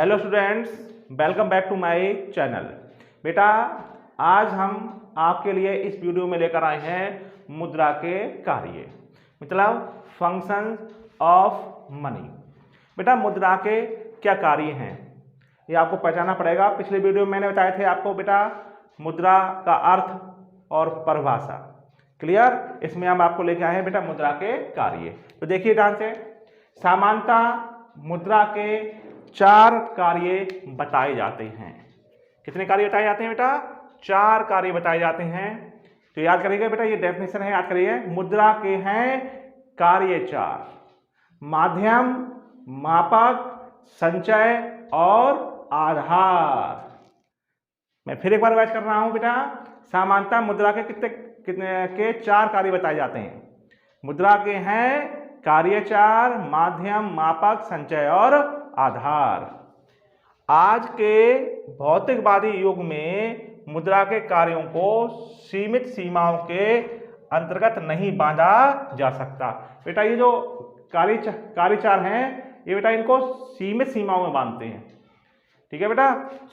Hello students, welcome back to my channel. बेटा आज हम आपके लिए इस वीडियो में लेकर आए हैं मुद्रा के कार्य, मतलब फंक्शन ऑफ मनी। बेटा मुद्रा के क्या कार्य हैं ये आपको पहचानना पड़ेगा। पिछले वीडियो में मैंने बताए थे आपको बेटा मुद्रा का अर्थ और परिभाषा। क्लियर? इसमें हम आपको लेके आए हैं बेटा मुद्रा के कार्य। तो देखिए ध्यान से, सामान्यतः मुद्रा के 4 कार्य बताए जाते हैं। कितने कार्य बताए जाते हैं बेटा? 4 कार्य बताए जाते हैं। तो याद करिएगा बेटा, ये डेफिनेशन है, याद करिए। मुद्रा के हैं कार्य 4: माध्यम, मापक, संचय और आधार। मैं फिर एक बार रिवाइज कर रहा हूं बेटा। सामान्यतः मुद्रा के कितने 4 कार्य बताए जाते हैं। मुद्रा के हैं कार्य 4: माध्यम, मापक, संचय और आधार। आज के भौतिकवादी युग में मुद्रा के कार्यों को सीमित सीमाओं के अंतर्गत नहीं बांधा जा सकता। बेटा ये जो कार्य 4 हैं, ये बेटा इनको सीमित सीमाओं में बांधते हैं। ठीक है बेटा,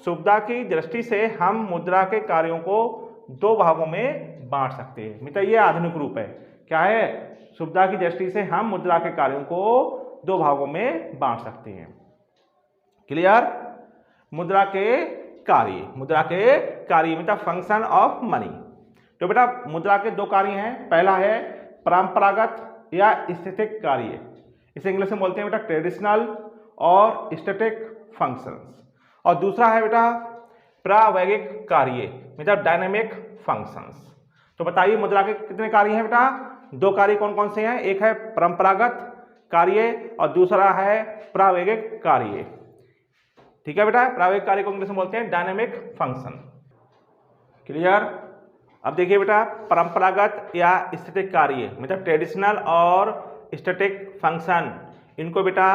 सुविधा की दृष्टि से हम मुद्रा के कार्यों को 2 भागों में बांट सकते हैं। बेटा ये आधुनिक रूप है। क्या है? सुविधा की दृष्टि से हम मुद्रा के कार्यों को 2 भागों में बांट सकते हैं। क्लियर? मुद्रा के कार्य मतलब फंक्शन ऑफ मनी। तो बेटा मुद्रा के 2 कार्य हैं। पहला है परंपरागत या स्थैतिक कार्य, इसे इंग्लिश में बोलते हैं बेटा ट्रेडिशनल और स्टैटिक फंक्शंस। और दूसरा है बेटा प्रावैगिक कार्य, मतलब डायनेमिक फंक्शंस। तो बताइए मुद्रा के कितने कार्य हैं बेटा? 2 कार्य कौन कौन से हैं? एक है परंपरागत कार्य और दूसरा है प्रावैगिक कार्य। ठीक है बेटा, प्रावैगिक कार्य को इंग्लिश में बोलते हैं डायनेमिक फंक्शन। क्लियर? अब देखिए बेटा, परंपरागत या स्टैटिक कार्य मतलब ट्रेडिशनल और स्टैटिक फंक्शन, इनको बेटा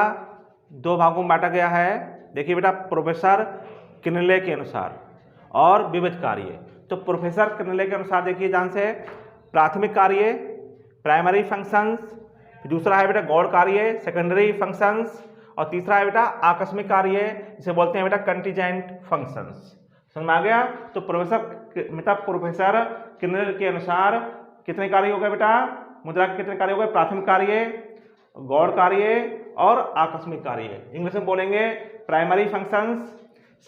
2 भागों में बांटा गया है। देखिए बेटा, प्रोफेसर किनले के अनुसार और विविध कार्य। तो प्रोफेसर किनले के अनुसार देखिए ध्यान से, प्राथमिक कार्य प्राइमरी फंक्शंस, दूसरा है बेटा गौण कार्य सेकेंडरी फंक्शंस, और तीसरा है बेटा आकस्मिक कार्य, जिसे बोलते हैं बेटा कंटीजेंट फंक्शंस। समझ में आ गया? तो प्रोफेसर किनले के अनुसार कितने कार्य हो गए बेटा? मुद्रा के कितने कार्य हो गए? प्राथमिक कार्य, गौण कार्य और आकस्मिक कार्य। इंग्लिश में बोलेंगे प्राइमरी फंक्शंस,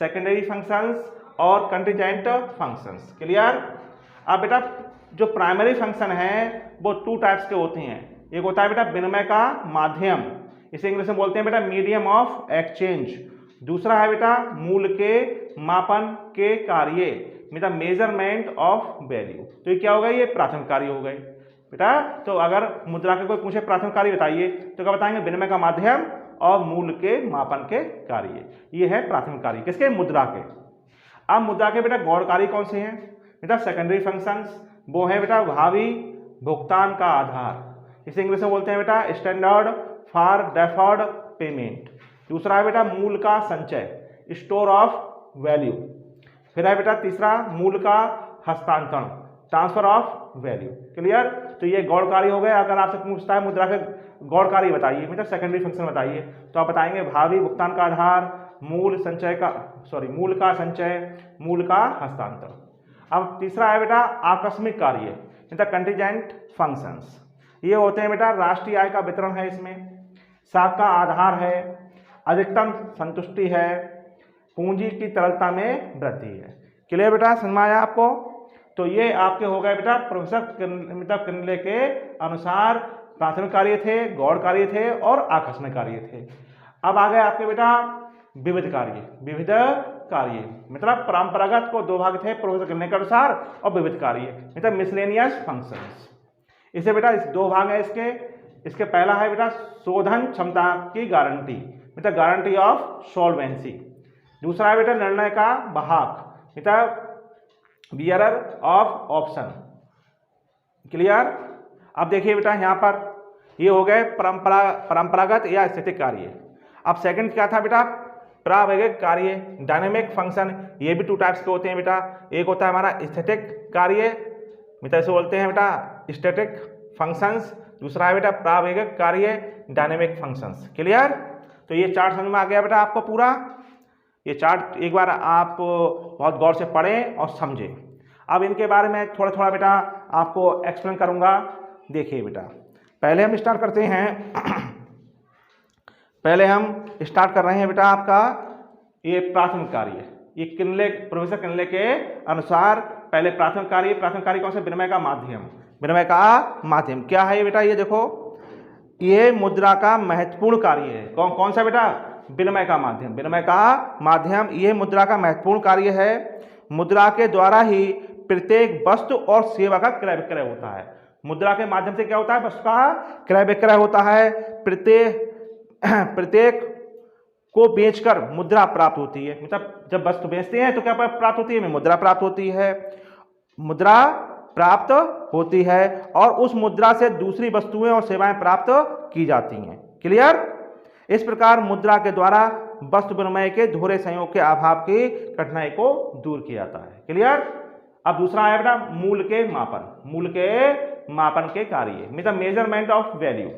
सेकेंडरी फंक्शंस और कंटीजेंट फंक्शंस। क्लियर? अब बेटा जो प्राइमरी फंक्शन है वो 2 टाइप्स के होते हैं। एक होता है बेटा विनिमय का माध्यम, इसे इंग्लिश में बोलते हैं बेटा मीडियम ऑफ एक्सचेंज। दूसरा है बेटा मूल्य के मापन के कार्य, मतलब मेजरमेंट ऑफ वैल्यू। तो ये क्या हो गए? ये प्राथमिक कार्य हो गए बेटा। तो अगर मुद्रा के कोई पूछे प्राथमिक कार्य बताइए तो क्या बताएंगे? विनिमय का माध्यम और मूल्य के मापन के कार्य। ये है प्राथमिक कार्य किसके? मुद्रा के। अब मुद्रा के बेटा गौण कार्य कौन से हैं बेटा? Secondary functions. वो है बेटा भावी भुगतान का आधार, इसे इंग्लिश में बोलते हैं बेटा स्टैंडर्ड फॉर डेफर्ड पेमेंट। दूसरा है बेटा मूल्य का संचय, स्टोर ऑफ वैल्यू। फिर है बेटा तीसरा मूल्य का हस्तांतरण, ट्रांसफर ऑफ वैल्यू। क्लियर? तो ये गौण कार्य हो गए। अगर आपसे पूछता है मुद्रा के गौण कार्य बताइए, मतलब सेकेंडरी फंक्शन बताइए, तो आप बताएंगे भावी भुगतान का आधार, मूल्य का संचय, मूल्य का हस्तांतरण। अब तीसरा है बेटा आकस्मिक कार्य, मतलब कंटीजेंट फंक्शंस। ये होते हैं बेटा राष्ट्रीय आय का वितरण है, इसमें साख का आधार है, अधिकतम संतुष्टि है, पूंजी की तरलता में वृद्धि है। क्लियर बेटा? समझ में आया आपको? तो ये आपके हो गए बेटा प्रोफेसर किनले के अनुसार प्राथमिक कार्य थे, गौण कार्य थे और आकस्मिक कार्य थे। अब आ गए आपके बेटा विविध कार्य मतलब परंपरागत को 2 भाग थे प्रोफेसर किनले के अनुसार, और विविध कार्य मतलब मिसलेनियस फंक्शंस। इसे बेटा 2 भाग है इसके पहला है बेटा शोधन क्षमता की गारंटी, मतलब गारंटी ऑफ सॉल्वेंसी। दूसरा है बेटा निर्णय का वाहक, मतलब बियरर ऑफ ऑप्शन। क्लियर? अब देखिए बेटा यहाँ पर ये हो गए परंपरागत या स्थैतिक कार्य। अब सेकंड क्या था बेटा? प्रावैगिक कार्य, डायनेमिक फंक्शन। ये भी 2 टाइप्स के होते हैं बेटा। एक होता है हमारा स्थैतिक कार्य, मतलब इसे बोलते हैं बेटा स्टैटिक फंक्शंस। दूसरा है बेटा प्रावैगिक कार्य, डायनेमिक फंक्शंस। क्लियर? तो ये 4 समझ में आ गया बेटा आपको पूरा। ये चार्ट एक बार आप बहुत गौर से पढ़ें और समझें। अब इनके बारे में थोड़ा थोड़ा बेटा आपको एक्सप्लेन करूंगा। देखिए बेटा, पहले हम स्टार्ट करते हैं पहले हम स्टार्ट कर रहे हैं बेटा आपका ये प्राथमिक कार्य। ये किनले, प्रोफेसर किनले के अनुसार पहले प्राथमिक कार्य कौन सा? विनिमय का माध्यम। विनिमय का माध्यम क्या है बेटा? ये देखो, ये मुद्रा का महत्वपूर्ण कार्य है। कौन सा बेटा? विनिमय का माध्यम। विनिमय का माध्यम ये मुद्रा का महत्वपूर्ण कार्य है। मुद्रा के द्वारा ही प्रत्येक वस्तु और सेवा का क्रय विक्रय होता है। मुद्रा के माध्यम से क्या होता है? वस्तु का क्रय विक्रय होता है। प्रत्येक को बेचकर मुद्रा प्राप्त होती है। मतलब जब वस्तु बेचते हैं तो क्या प्राप्त होती है? मुद्रा प्राप्त होती है। मुद्रा प्राप्त होती है और उस मुद्रा से दूसरी वस्तुएं और सेवाएं प्राप्त की जाती हैं। क्लियर? इस प्रकार मुद्रा के द्वारा वस्तु विनिमय के दोहरे संयोग के अभाव की कठिनाई को दूर किया जाता है। क्लियर? अब दूसरा है बेटा मूल के मापन। मूल के मापन के कार्य, मतलब मेजरमेंट ऑफ वैल्यू।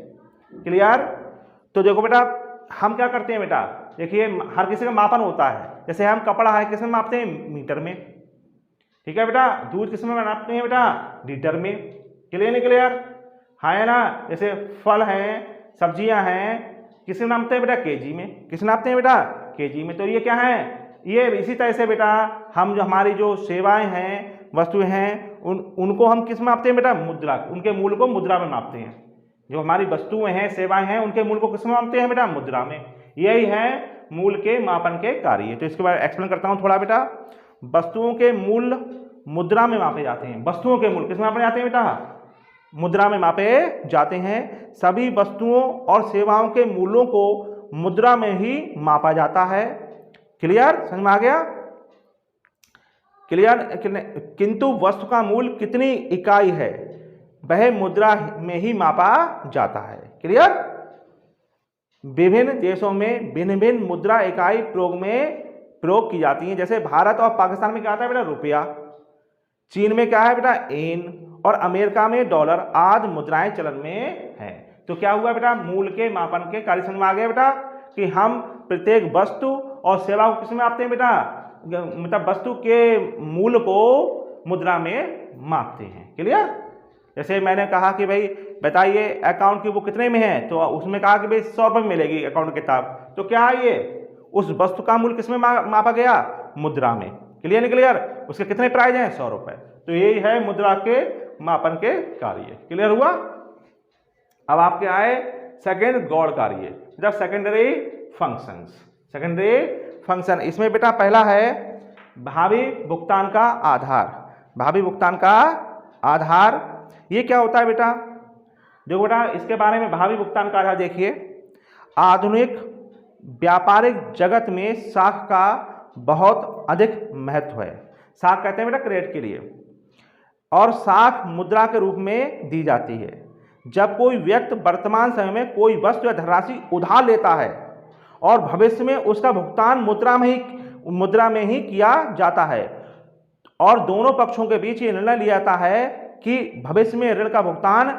क्लियर? तो देखो बेटा, हम क्या करते हैं बेटा, देखिए हर किसी का मापन होता है। जैसे हम कपड़ा है किस में मापते हैं? मीटर में। ठीक है बेटा? दूध किस में मापते हैं बेटा? लीटर में। क्लियर नहीं क्लियर? हाँ है ना? जैसे फल हैं, सब्जियां हैं, किस में नापते हैं बेटा? केजी में। किस नापते हैं बेटा? केजी में। तो ये क्या है? ये इसी तरह से बेटा हम जो हमारी जो सेवाएं हैं, वस्तुएं हैं, उनको हम किस में मापते हैं बेटा? मुद्रा। उनके मूल को मुद्रा में मापते हैं। जो हमारी वस्तुएं हैं, सेवाएं हैं, उनके मूल को किस में मापते हैं बेटा? मुद्रा में। यही है मूल के मापन के कार्य। तो इसके बारे में एक्सप्लेन करता हूं थोड़ा बेटा। वस्तुओं के मूल मुद्रा में मापे जाते हैं। वस्तुओं के मूल किस में मापे जाते हैं बेटा? मुद्रा में मापे जाते हैं। सभी वस्तुओं और सेवाओं के मूल्यों को मुद्रा में ही मापा जाता है। क्लियर? समझ में आ गया? क्लियर? किंतु वस्तु का मूल्य कितनी इकाई है वह मुद्रा में ही मापा जाता है। क्लियर? विभिन्न देशों में भिन्न भिन्न मुद्रा इकाई प्रयोग की जाती हैं। जैसे भारत और पाकिस्तान में क्या आता है बेटा? रुपया। चीन में क्या है बेटा? येन। और अमेरिका में डॉलर आदि मुद्राएं चलन में हैं। तो क्या हुआ बेटा? मूल के मापन के कार्य समझ में आ गया बेटा कि हम प्रत्येक वस्तु और सेवा को किसमें मापते हैं बेटा? मतलब वस्तु के मूल को मुद्रा में मापते हैं। क्लियर? जैसे मैंने कहा कि भाई बताइए अकाउंट की बुक कितने में है, तो उसमें कहा कि भाई 100 रुपये में मिलेगी अकाउंट किताब। तो क्या है ये? उस वस्तु का मूल्य किसमें मापा गया? मुद्रा में। क्लियर नहीं क्लियर? उसके कितने प्राइस हैं? 100 रुपये। तो यही है मुद्रा के मापन के कार्य। क्लियर हुआ? अब आपके आए सेकेंड गौड़ कार्य, मतलब सेकेंडरी फंक्शंस। सेकेंडरी फंक्शन, इसमें बेटा पहला है भावी भुगतान का आधार। भावी भुगतान का आधार ये क्या होता है बेटा? जो बेटा इसके बारे में भावी भुगतान का आधार देखिए, आधुनिक व्यापारिक जगत में साख का बहुत अधिक महत्व है। साख कहते हैं बेटा क्रेडिट के लिए, और साख मुद्रा के रूप में दी जाती है। जब कोई व्यक्ति वर्तमान समय में कोई वस्तु या धनराशि उधार लेता है और भविष्य में उसका भुगतान मुद्रा में ही किया जाता है, और दोनों पक्षों के बीच ये निर्णय लिया जाता है कि भविष्य में ऋण का भुगतान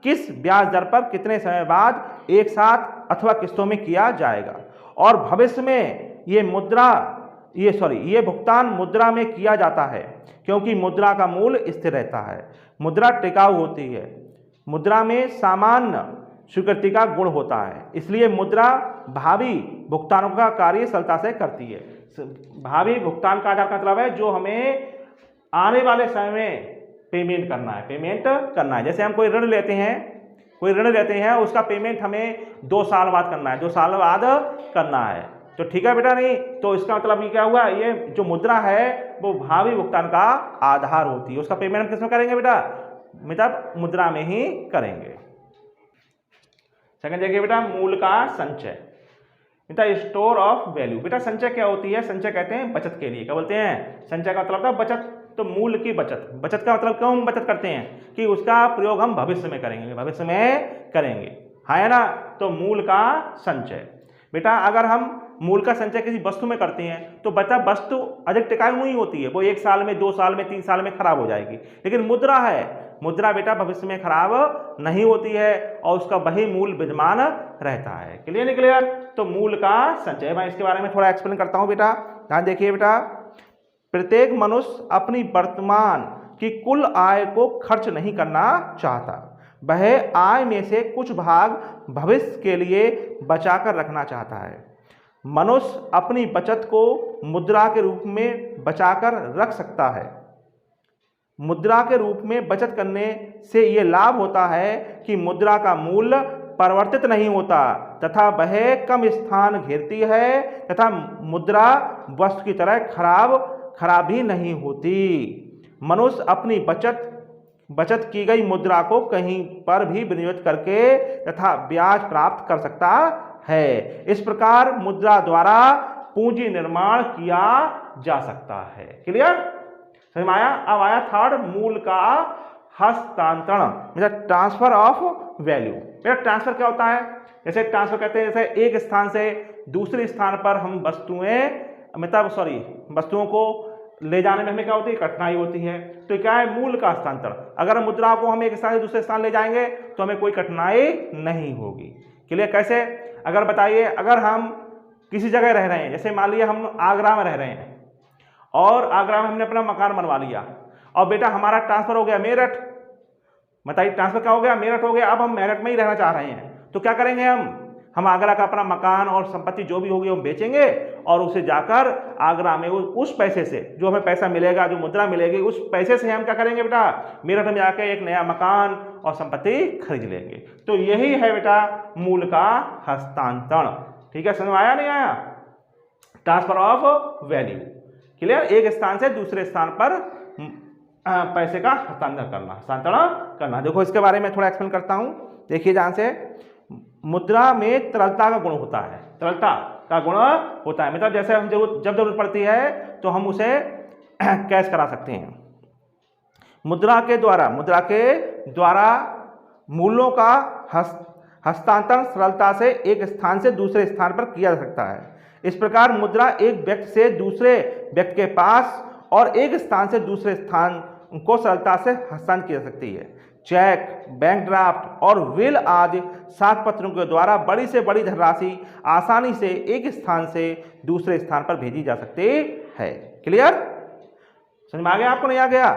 किस ब्याज दर पर कितने समय बाद एक साथ अथवा किस्तों में किया जाएगा, और भविष्य में ये भुगतान मुद्रा में किया जाता है क्योंकि मुद्रा का मूल्य स्थिर रहता है। मुद्रा टिकाऊ होती है। मुद्रा में सामान्य स्वीकृति का गुण होता है, इसलिए मुद्रा भावी भुगतानों का कार्य सरलता से करती है। भावी भुगतान का आधार का मतलब है जो हमें आने वाले समय में पेमेंट करना है। जैसे हम कोई ऋण लेते हैं, उसका पेमेंट हमें 2 साल बाद करना है, 2 साल बाद करना है। तो ठीक है बेटा? नहीं तो इसका मतलब ये क्या हुआ? ये जो मुद्रा है वो भावी भुगतान का आधार होती है। उसका पेमेंट हम किसमें करेंगे बेटा? मतलब मुद्रा में ही करेंगे। सेकंड देखिए बेटा, मूल का संचय, बेटा स्टोर ऑफ वैल्यू। बेटा संचय क्या होती है? संचय कहते हैं बचत के लिए। क्या बोलते हैं? संचय का मतलब था बचत। तो मूल की बचत। बचत का मतलब क्यों हम बचत करते हैं? कि उसका प्रयोग हम भविष्य में करेंगे। हाँ है ना? तो मूल का संचय। बेटा अगर हम मूल का संचय किसी वस्तु में करते हैं तो बेटा वस्तु अधिक टिकाऊ नहीं होती है, वो 1 साल में, 2 साल में, 3 साल में खराब हो जाएगी। लेकिन मुद्रा है, मुद्रा बेटा भविष्य में खराब नहीं होती है और उसका वही मूल विद्यमान रहता है। क्लियर नहीं क्लियर? तो मूल का संचय, मैं इसके बारे में थोड़ा एक्सप्लेन करता हूं बेटा। ध्यान देखिए बेटा, प्रत्येक मनुष्य अपनी वर्तमान की कुल आय को खर्च नहीं करना चाहता, वह आय में से कुछ भाग भविष्य के लिए बचाकर रखना चाहता है। मनुष्य अपनी बचत को मुद्रा के रूप में बचाकर रख सकता है। मुद्रा के रूप में बचत करने से ये लाभ होता है कि मुद्रा का मूल्य परिवर्तित नहीं होता तथा वह कम स्थान घेरती है तथा मुद्रा वस्तु की तरह खराब भी नहीं होती। मनुष्य अपनी बचत की गई मुद्रा को कहीं पर भी विनियोजित करके तथा ब्याज प्राप्त कर सकता है। इस प्रकार मुद्रा द्वारा पूंजी निर्माण किया जा सकता है। क्लियर, समझ में आया? अब आया थर्ड, मूल का हस्तांतरण, मतलब ट्रांसफर ऑफ वैल्यू। बेटा ट्रांसफर क्या होता है? जैसे ट्रांसफर कहते हैं, जैसे एक स्थान से दूसरे स्थान पर हम वस्तुओं को ले जाने में हमें क्या होती है? कठिनाई होती है। तो क्या है? मूल का हस्तांतरण। अगर मुद्रा को हम एक स्थान से दूसरे स्थान ले जाएंगे तो हमें कोई कठिनाई नहीं होगी। क्लियर? कैसे? अगर बताइए, अगर हम किसी जगह रह रहे हैं, जैसे मान लिया हम आगरा में रह रहे हैं और आगरा में हमने अपना मकान बनवा लिया और बेटा हमारा ट्रांसफर हो गया मेरठ। बताइए ट्रांसफर क्या हो गया? मेरठ हो गया। अब हम मेरठ में ही रहना चाह रहे हैं तो क्या करेंगे? हम आगरा का अपना मकान और संपत्ति जो भी होगी हम बेचेंगे और उसे जाकर आगरा में उस पैसे से, जो हमें पैसा मिलेगा, जो मुद्रा मिलेगी, उस पैसे से हम क्या करेंगे बेटा? मेरठ में जाकर एक नया मकान और संपत्ति खरीद लेंगे। तो यही है बेटा मूल का हस्तांतरण। ठीक है, समझ में आया नहीं आया? Transfer of value. क्लियर? एक स्थान से दूसरे स्थान पर पैसे का हस्तांतरण करना। देखो इसके बारे में थोड़ा एक्सप्लेन करता हूं, देखिए ध्यान से। मुद्रा में तरलता का गुण होता है, तरलता का गुण होता है, मतलब जैसे हम जब जरूरत पड़ती है तो हम उसे कैश करा सकते हैं। मुद्रा के द्वारा मूल्यों का हस्तांतरण सरलता से एक स्थान से दूसरे स्थान पर किया जा सकता है। इस प्रकार मुद्रा एक व्यक्ति से दूसरे व्यक्ति के पास और एक स्थान से दूसरे स्थान को सरलता से हस्तांतरित की जा सकती है। चेक, बैंक ड्राफ्ट और विल आदि साख पत्रों के द्वारा बड़ी से बड़ी धनराशि आसानी से एक स्थान से दूसरे स्थान पर भेजी जा सकती है। क्लियर, समझ में आ गया? आपको नहीं आ गया?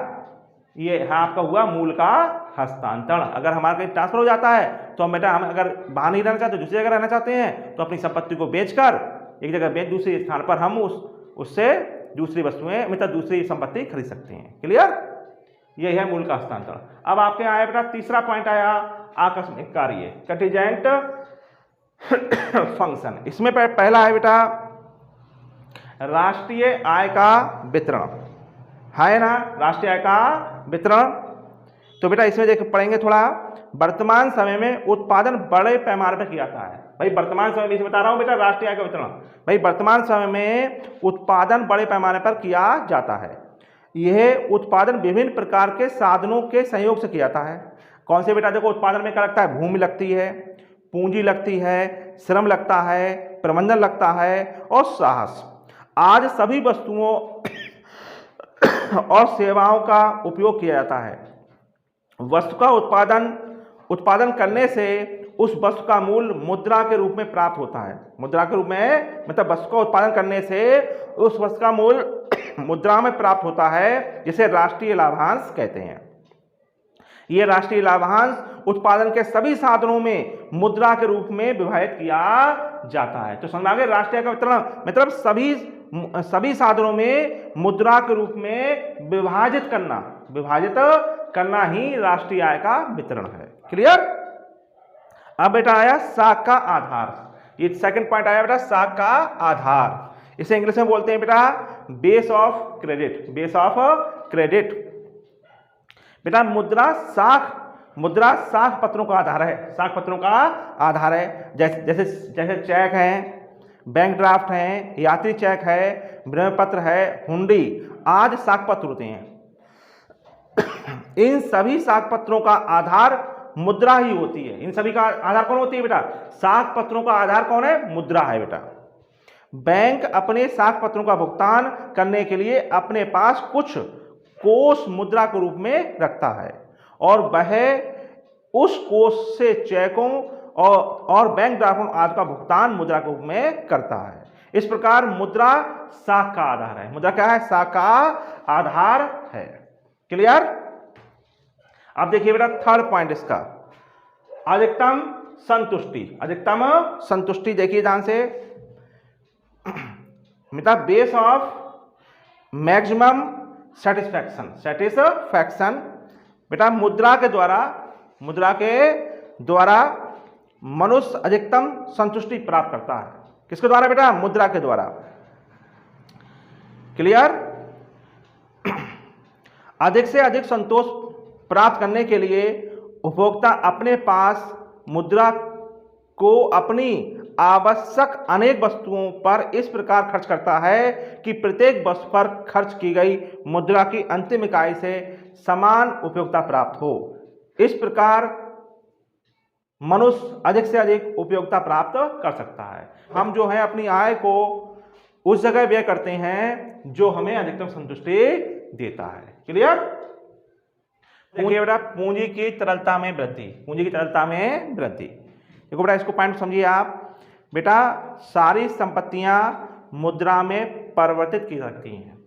ये है आपका हुआ मूल का हस्तांतरण। अगर हमारा कहीं ट्रांसफर हो जाता है तो हम अगर बाहर नहीं रहना चाहते, दूसरी जगह रहना चाहते हैं, तो अपनी संपत्ति को बेचकर एक जगह बेच दूसरे स्थान पर हम उससे दूसरी वस्तुएं, मतलब दूसरी संपत्ति खरीद सकते हैं। क्लियर, यही है मूल का हस्तांतरण। अब आपके आया बेटा तीसरा पॉइंट आया आकस्मिक कार्य, कंटीजेंट फंक्शन। इसमें पहला है बेटा राष्ट्रीय आय का वितरण, है ना? राष्ट्रीय आय का वितरण। तो बेटा इसमें पढ़ेंगे थोड़ा। वर्तमान समय में उत्पादन बड़े पैमाने पर किया जाता है। भाई वर्तमान समय में बता रहा हूं बेटा राष्ट्रीय आय का वितरण। भाई वर्तमान समय में उत्पादन बड़े पैमाने पर किया जाता है। यह उत्पादन विभिन्न प्रकार के साधनों के संयोग से किया जाता है। कौन से बेटा? देखो उत्पादन में क्या लगता है? भूमि लगती है, पूंजी लगती है, श्रम लगता है, प्रबंधन लगता है और साहस। आज सभी वस्तुओं और सेवाओं का उपयोग किया जाता है। वस्तु का उत्पादन करने से उस वस्तु का मूल्य मुद्रा के रूप में प्राप्त होता है। मुद्रा के रूप में मतलब वस्तु का उत्पादन करने से उस वस्तु का मूल्य मुद्रा में प्राप्त होता है, जिसे राष्ट्रीय लाभांश कहते हैं। यह राष्ट्रीय लाभांश उत्पादन के सभी साधनों में मुद्रा के रूप में विभाजित किया जाता है। तो समझ में आ गया? राष्ट्रीय का वितरण मतलब सभी साधनों में मुद्रा के रूप में विभाजित करना ही राष्ट्रीय आय का वितरण है। क्लियर? अब बेटा आया साख का आधार। ये सेकंड पॉइंट आया बेटा साख का आधार। इसे इंग्लिश में बोलते हैं बेटा base of credit. Base of credit बेटा मुद्रा साख पत्रों का आधार है। साख पत्रों का आधार है। जैसे चेक है, बैंक ड्राफ्ट है, यात्री चेक है, विनिमय पत्र है, हुंडी आदि साख पत्र होते हैं। इन सभी साख पत्रों का आधार मुद्रा ही होती है। इन सभी का आधार कौन होती है बेटा? साख पत्रों का आधार कौन है? मुद्रा है बेटा। बैंक अपने साख पत्रों का भुगतान करने के लिए अपने पास कुछ कोष मुद्रा के रूप में रखता है और वह उस कोष से चेकों और बैंक ड्राफ्टों आदि का भुगतान मुद्रा के रूप में करता है। इस प्रकार मुद्रा साख का आधार है। मुद्रा क्या है? साख का आधार है। क्लियर? अब देखिए बेटा थर्ड पॉइंट इसका, अधिकतम संतुष्टि। अधिकतम संतुष्टि देखिए ध्यान से, मतलब base of maximum satisfaction. Satisfaction बेटा मुद्रा के द्वारा मनुष्य अधिकतम संतुष्टि प्राप्त करता है। किसके द्वारा बेटा? मुद्रा के द्वारा। क्लियर? अधिक से अधिक संतोष प्राप्त करने के लिए उपभोक्ता अपने पास मुद्रा को अपनी आवश्यक अनेक वस्तुओं पर इस प्रकार खर्च करता है कि प्रत्येक वस्तु पर खर्च की गई मुद्रा की अंतिम इकाई से समान उपयोगिता प्राप्त हो। इस प्रकार मनुष्य अधिक से अधिक उपयोगिता प्राप्त कर सकता है। हम जो है अपनी आय को उस जगह व्यय करते हैं जो हमें अधिकतम संतुष्टि देता है। क्लियर? बेटा पूंजी की तरलता में वृद्धि। पूंजी की तरलता में वृद्धि देखो बेटा, इसको पॉइंट समझिए आप। बेटा सारी संपत्तियां मुद्रा में परिवर्तित की सकती हैं।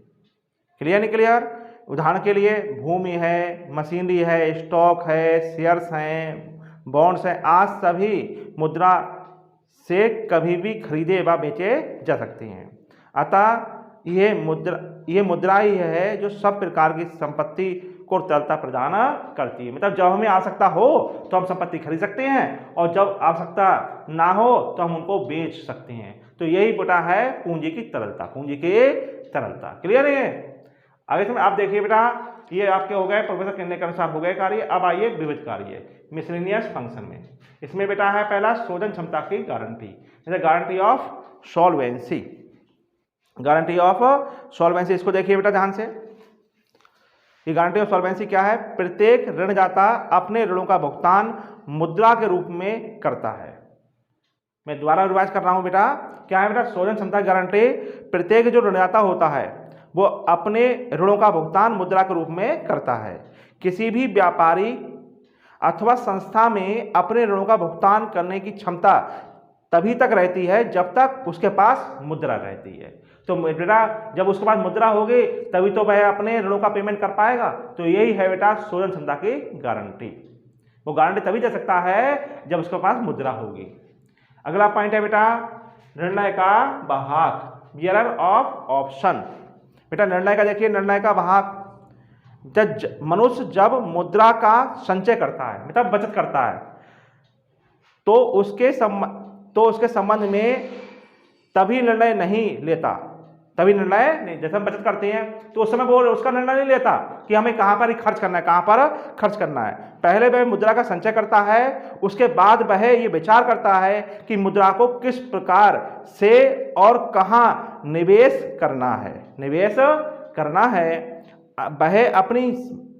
क्लियर नहीं क्लियर? उदाहरण के लिए भूमि है, मशीनरी है, स्टॉक है, शेयर्स हैं, बॉन्ड्स हैं, आज सभी मुद्रा से कभी भी खरीदे व बेचे जा सकते हैं। अतः ये मुद्रा ही है जो सब प्रकार की संपत्ति को तरलता प्रदान करती है। मतलब जब हमें आवश्यकता हो तो हम संपत्ति खरीद सकते हैं और जब आवश्यकता ना हो तो हम उनको बेच सकते हैं। तो यही बेटा है पूंजी की तरलता। पूंजी की तरलता। क्लियर है? आगे समय आप देखिए बेटा, ये आपके हो गए प्रोफेसर कहने के अनुसार हो गए कार्य। अब आइए विविध कार्य मिसलेनियस फंक्शन में। इसमें बेटा है पहला शोधन क्षमता की गारंटी, जैसे guarantee of solvency. Guarantee of solvency इसको देखिए बेटा ध्यान से। ये गारंटी ऑफ सॉल्वेंसी क्या है? प्रत्येक ऋणदाता अपने ऋणों का भुगतान मुद्रा के रूप में करता है। मैं दोबारा रिवाइज कर रहा हूं बेटा, क्या है बेटा? शोधन क्षमता की गारंटी, प्रत्येक जो ऋणदाता होता है वो अपने ऋणों का भुगतान मुद्रा के रूप में करता है। किसी भी व्यापारी अथवा संस्था में अपने ऋणों का भुगतान करने की क्षमता तभी तक रहती है जब तक उसके पास मुद्रा रहती है। तो बेटा जब उसके पास मुद्रा होगी तभी तो वह अपने ऋणों का पेमेंट कर पाएगा। तो यही है बेटा शोधन क्षमता की गारंटी। वो गारंटी तभी दे सकता है जब उसके पास मुद्रा होगी। अगला पॉइंट है बेटा निर्णय का वाहक, बियरर ऑफ ऑप्शन। बेटा निर्णय का देखिए, निर्णय का वाहक मनुष्य जब मुद्रा का संचय करता है, मतलब बचत करता है, तो उसके संबंध में तभी निर्णय नहीं लेता। तभी निर्णय नहीं, जैसे हम बचत करते हैं तो उस समय वो उसका निर्णय नहीं लेता कि हमें कहाँ पर खर्च करना है, कहाँ पर खर्च करना है। पहले वह मुद्रा का संचय करता है, उसके बाद वह ये विचार करता है कि मुद्रा को किस प्रकार से और कहाँ निवेश करना है। निवेश करना है, वह अपनी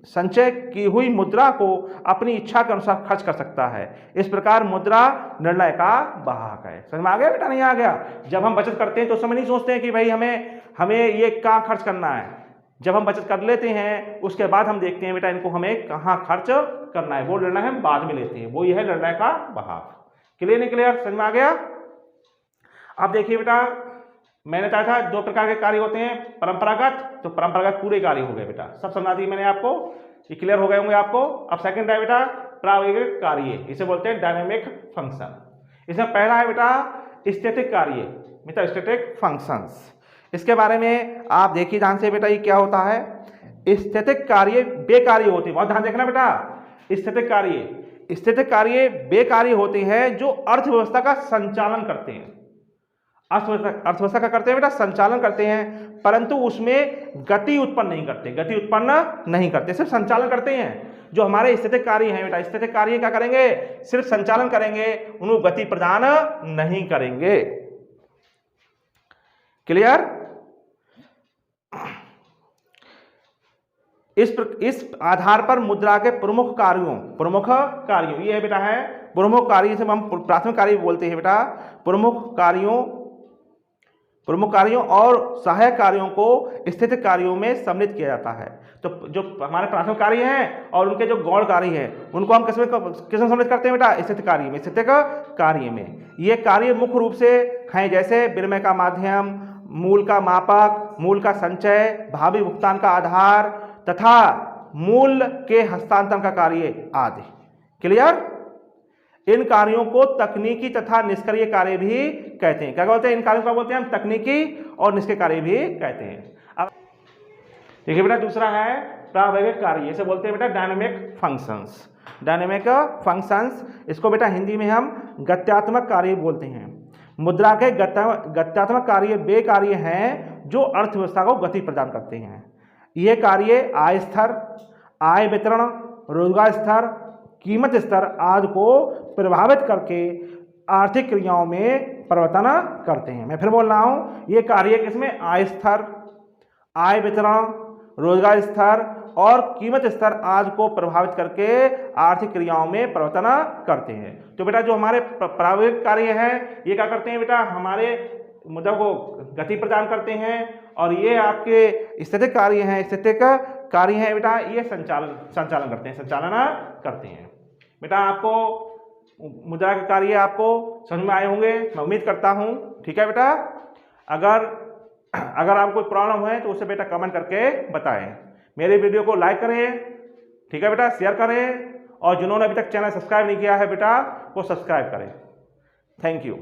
संचय की हुई मुद्रा को अपनी इच्छा के अनुसार खर्च कर सकता है। इस प्रकार मुद्रा निर्णय का वाहक है। समझ में आ गया बेटा? नहीं आ गया? जब हम बचत करते हैं तो उस समय नहीं सोचते हैं कि भाई हमें ये कहाँ खर्च करना है। जब हम बचत कर लेते हैं उसके बाद हम देखते हैं बेटा इनको हमें कहाँ खर्च करना है, वो निर्णय हम बाद में लेते हैं। वो यह है निर्णय का वाहक। क्लियर नहीं क्लियर? समझ में आ गया? अब देखिए बेटा, मैंने कहा था दो प्रकार के कार्य होते हैं, परंपरागत, तो परंपरागत पूरे कार्य हो गए बेटा, सब समझा दी मैंने आपको, ये क्लियर हो गए होंगे आपको। अब सेकंड है बेटा प्रायोगिक कार्य, इसे बोलते हैं डायनेमिक फंक्शन। इसमें पहला है बेटा स्टैटिक कार्य, मतलब स्टैटिक फंक्शंस। इसके बारे में आप देखिए ध्यान से बेटा, ये क्या होता है? स्टैटिक कार्य बेकार्य होते हैं, बहुत ध्यान देखना बेटा। स्टैटिक कार्य बेकार्य होते हैं जो अर्थव्यवस्था का संचालन करते हैं। अर्थव्यवस्था का करते हैं बेटा, संचालन करते हैं, परंतु उसमें गति उत्पन्न नहीं करते, सिर्फ संचालन करते हैं। जो हमारे स्टैटिक कार्य हैं बेटा, स्टैटिक कार्य क्या करेंगे? सिर्फ संचालन करेंगे, उनको गति प्रदान नहीं करेंगे। क्लियर? इस आधार पर मुद्रा के प्रमुख कार्यों ये बेटा है प्रमुख कार्य, से हम प्राथमिक कार्य बोलते हैं बेटा। प्रमुख कार्यों और सहायक कार्यों को स्थितिक कार्यों में सम्मिलित किया जाता है। तो जो हमारे प्राथमिक कार्य हैं और उनके जो गौण कार्य हैं उनको हम किसमें सम्मिलित करते हैं बेटा? स्थित कार्य में, स्थितिक कार्य में। ये कार्य मुख्य रूप से हैं जैसे विनिमय का माध्यम, मूल का मापक, मूल का संचय, भावी भुगतान का आधार तथा मूल के हस्तांतरण का कार्य आदि। क्लियर? इन कार्यों को तकनीकी तथा निष्क्रिय कार्य भी कहते हैं। क्या बोलते हैं? इन कार्यों को बोलते हैं हम तकनीकी और निष्क्रिय कार्य भी कहते हैं। अब देखिए बेटा, दूसरा है प्रावैगिक कार्य, इसे बोलते हैं बेटा डायनेमिक फंक्शंस। डायनेमिक फंक्शंस, इसको बेटा हिंदी में हम गत्यात्मक कार्य बोलते हैं। मुद्रा के गत्यात्मक कार्य वे कार्य हैं जो अर्थव्यवस्था को गति प्रदान करते हैं। ये कार्य आय स्तर, आय वितरण, रोजगार स्तर, कीमत स्तर आदि को प्रभावित करके आर्थिक क्रियाओं में परिवर्तन करते हैं। मैं फिर बोल रहा हूं, ये कार्य किसमें? आय स्तर, आय वितरण, रोजगार स्तर और कीमत स्तर आदि को प्रभावित करके आर्थिक क्रियाओं में परिवर्तन करते हैं। तो बेटा जो हमारे प्रावैगिक कार्य हैं ये क्या करते हैं बेटा? हमारे मुद्रा को गति प्रदान करते हैं। और ये आपके स्थितिक कार्य हैं, स्थितिक कार्य हैं बेटा, ये संचालन करते हैं, संचालन करते हैं। बेटा आपको मुद्रा के कार्य आपको समझ में आए होंगे, मैं उम्मीद करता हूँ। ठीक है बेटा, अगर आपको कोई प्रॉब्लम है तो उसे बेटा कमेंट करके बताएं। मेरे वीडियो को लाइक करें, ठीक है बेटा, शेयर करें और जिन्होंने अभी तक चैनल सब्सक्राइब नहीं किया है बेटा वो सब्सक्राइब करें। Thank you.